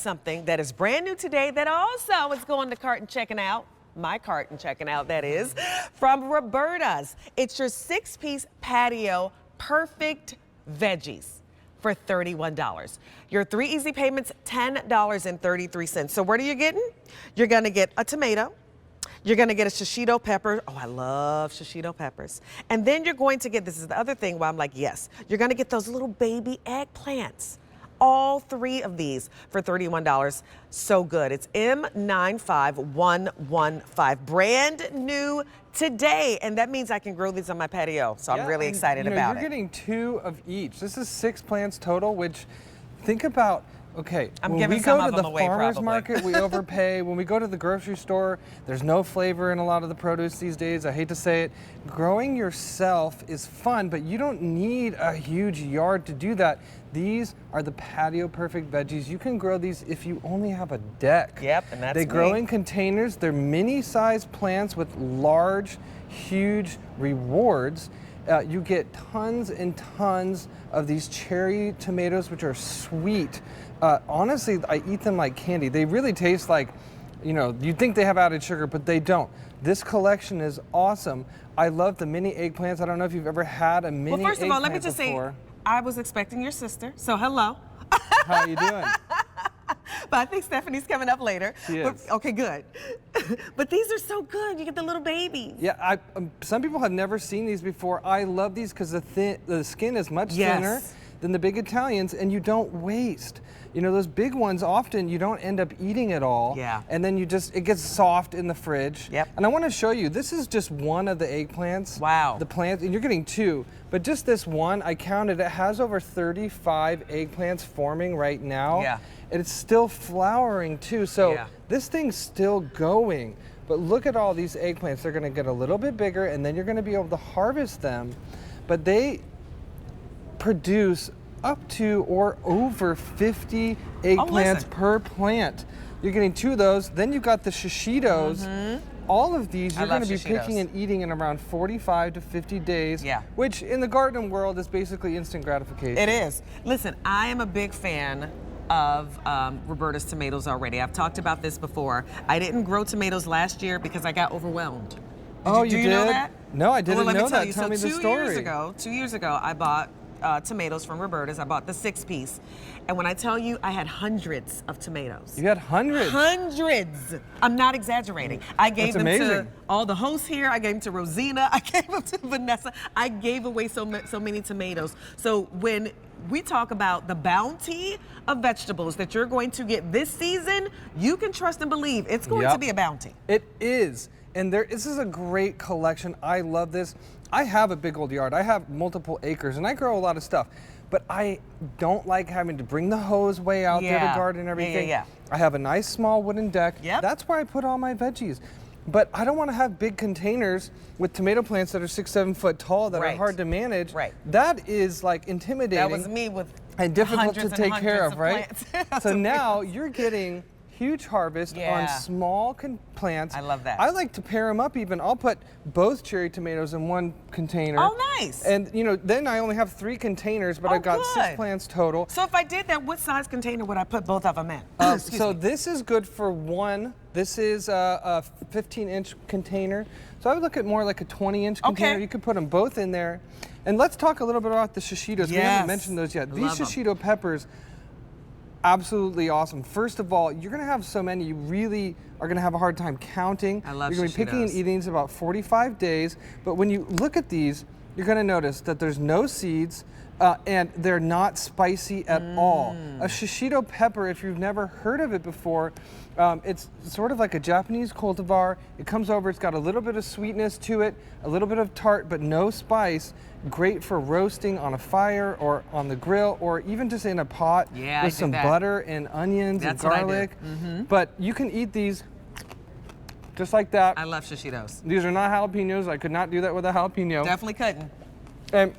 Something that is brand new today that also is going to cart and checking out. My cart and checking out, that is, from Roberta's. It's your 6-piece patio perfect veggies for $31. Your 3 easy payments, $10.33. So what are you getting? You're gonna get a tomato. You're gonna get a shishito pepper. Oh, I love shishito peppers. And then you're going to get, this is the other thing where I'm like, yes, you're gonna get those little baby eggplants. All 3 of these for $31. So good. It's M95115. Brand new today. And that means I can grow these on my patio. So I'm really excited about it. You're getting 2 of each. This is 6 plants total, which think about, okay, when we go to the farmer's market, we overpay. When we go to the grocery store, there's no flavor in a lot of the produce these days. I hate to say it. Growing yourself is fun, but you don't need a huge yard to do that. These are the patio perfect veggies. You can grow these if you only have a deck. Yep, and that's They grow in containers. They're mini-sized plants with large, huge rewards. You get tons and tons of these cherry tomatoes, which are sweet. Honestly, I eat them like candy. They really taste like, you'd think they have added sugar, but they don't. This collection is awesome. I love the mini eggplants. I don't know if you've ever had a mini eggplant. Well, first of all, let me just say, I was expecting your sister, so hello. How are you doing? But I think Stephanie's coming up later. She is. Okay, good. But these are so good. You get the little babies. Yeah, some people have never seen these before. I love these because the skin is much thinner than the big Italians, and you don't waste. Those big ones, often you don't end up eating it all. Yeah. And then it gets soft in the fridge. Yep. And I want to show you, this is just one of the eggplants. Wow. The plants, and you're getting 2, but just this one, I counted, it has over 35 eggplants forming right now. Yeah. And it's still flowering too, so this thing's still going. But look at all these eggplants. They're gonna get a little bit bigger, and then you're gonna be able to harvest them. But they produce up to or over 50 eggplants per plant. You're getting 2 of those. Then you've got the shishitos. All of these you're going to be picking and eating in around 45 to 50 days, which in the garden world is basically instant gratification. It is. Listen, I am a big fan of Roberta's tomatoes already. I've talked about this before. I didn't grow tomatoes last year because I got overwhelmed. Do you know that? No, I didn't know that. Tell me the story. 2 years ago, I bought tomatoes from Roberta's. I bought the 6-piece. And when I tell you, I had hundreds of tomatoes. You had hundreds? Hundreds. I'm not exaggerating. I gave them to all the hosts here. I gave them to Rosina. I gave them to Vanessa. I gave away so many tomatoes. So when we talk about the bounty of vegetables that you're going to get this season, you can trust and believe it's going to be a bounty. It is. And this is a great collection. I love this. I have a big old yard. I have multiple acres and I grow a lot of stuff, but I don't like having to bring the hose way out there to garden and everything. I have a nice small wooden deck. That's where I put all my veggies. But I don't want to have big containers with tomato plants that are 6-7 foot tall that are hard to manage. That is like intimidating. That was me with and difficult to take care of, right? Plants. So now you're getting huge harvest on small plants. I love that. I like to pair them up even. I'll put both cherry tomatoes in one container. Oh, nice. And then I only have 3 containers, but I've got 6 plants total. So if I did that, what size container would I put both of them in? So this is good for 1. This is a 15-inch container. So I would look at more like a 20-inch container. You could put them both in there. And let's talk a little bit about the shishitos. We haven't mentioned those yet. These shishito peppers, absolutely awesome. First of all, you're going to have so many, you really are going to have a hard time counting. I love You're going to be picking and eating these about 45 days. But when you look at these, you're going to notice that there's no seeds and they're not spicy at all. A shishito pepper, if you've never heard of it before, it's sort of like a Japanese cultivar. It comes over, it's got a little bit of sweetness to it, a little bit of tart, but no spice. Great for roasting on a fire or on the grill or even just in a pot with some butter and onions and garlic. But you can eat these just like that. I love shishitos. These are not jalapenos. I could not do that with a jalapeno. Definitely couldn't. And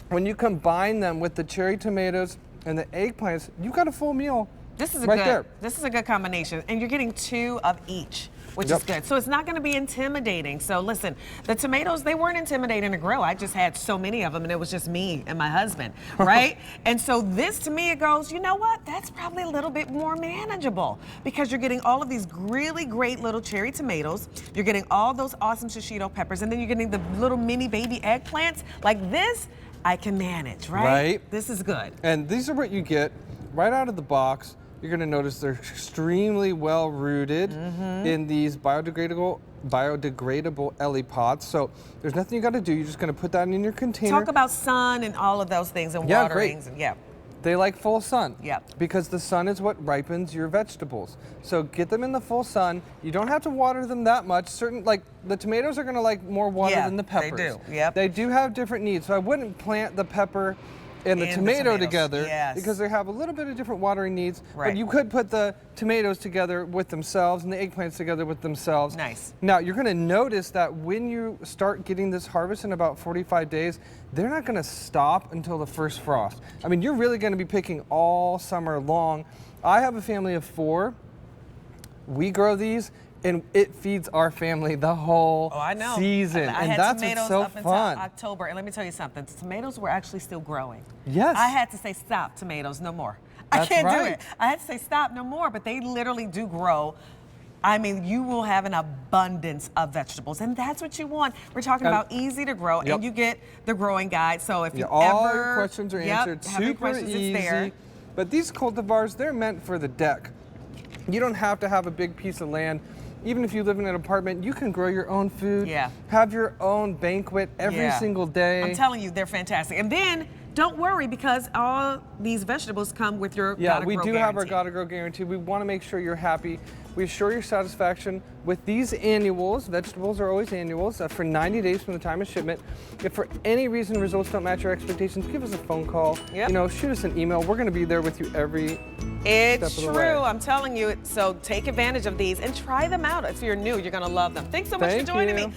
when you combine them with the cherry tomatoes and the eggplants, you've got a full meal. This is there. This is a good combination, and you're getting 2 of each which is good. So it's not going to be intimidating. So listen, the tomatoes, they weren't intimidating to grow. I just had so many of them, and it was just me and my husband, right? And so this, to me, it goes, you know what? That's probably a little bit more manageable because you're getting all of these really great little cherry tomatoes. You're getting all those awesome shishito peppers, and then you're getting the little mini baby eggplants. Like this, I can manage, right? Right. This is good. And these are what you get right out of the box. You're going to notice they're extremely well rooted in these biodegradable Ellie pots. So there's nothing you got to do. You're just going to put that in your container. Talk about sun and all of those things and waterings. And They like full sun. Yep. Because the sun is what ripens your vegetables. So get them in the full sun. You don't have to water them that much. Like the tomatoes are going to like more water than the peppers. They do. Yep. They do have different needs. So I wouldn't plant the pepper and the tomato together because they have a little bit of different watering needs. But you could put the tomatoes together with themselves and the eggplants together with themselves. Nice. Now you're going to notice that when you start getting this harvest in about 45 days, they're not going to stop until the first frost. I mean, you're really going to be picking all summer long. I have a family of 4. We grow these, and it feeds our family the whole season. I and had that's tomatoes what's so up until fun. October, and let me tell you something. The tomatoes were actually still growing. Yes. I had to say stop, tomatoes, no more. That's I can't do right. it. I had to say stop, no more, but they literally do grow. I mean, you will have an abundance of vegetables, and that's what you want. We're talking about easy to grow, and you get the growing guide. So if you all your questions are answered, have any super questions, easy. it's there. But these cultivars, they're meant for the deck. You don't have to have a big piece of land. Even if you live in an apartment, you can grow your own food. Yeah. Have your own banquet every single day. I'm telling you, they're fantastic. And then don't worry because all these vegetables come with your Yeah, Gotta we Grow do guarantee. have our Gotta Grow guarantee. We want to make sure you're happy. We assure your satisfaction with these annuals. Vegetables are always annuals for 90 days from the time of shipment. If for any reason results don't match your expectations, give us a phone call. Yep. You know, shoot us an email. We're going to be there with you every It's step of the way. true. I'm telling you. So take advantage of these and try them out. If you're new, you're going to love them. Thanks so much for joining me.